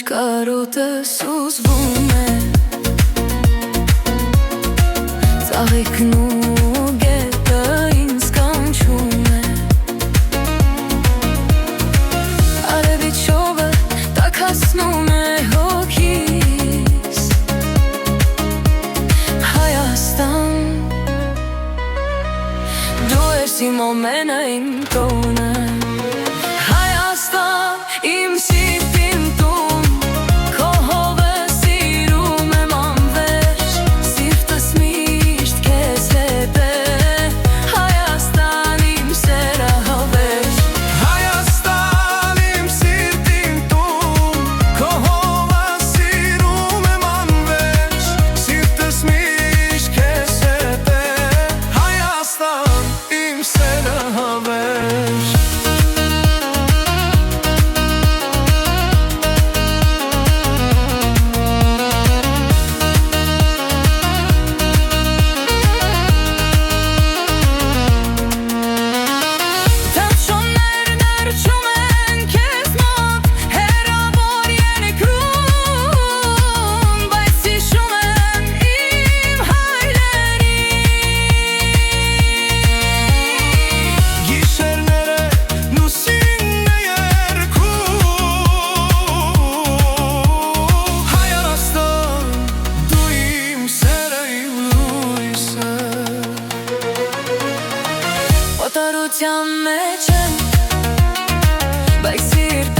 կարոտը սուզվում է ծաղիկն ու գետը ինձ կանչում է արևի չովը տաքացնում է հոգիս Հայաստան դու ես իմ ամենը իմ տոնը Հայաստան իմ սիրտին տուն քո հողը սիրում եմ անվերջ սիրտս միշտ քեզ հետ է Հայաստան իմ սերը հավերժ Հայաստան իմ սիրտին տուն քո հողը սիրում եմ անվերջ սիրտս միշտ քեզ հետ է Հայաստան իմ սերը հավերժ Օտարության մեջ եմ, բայց սիրտ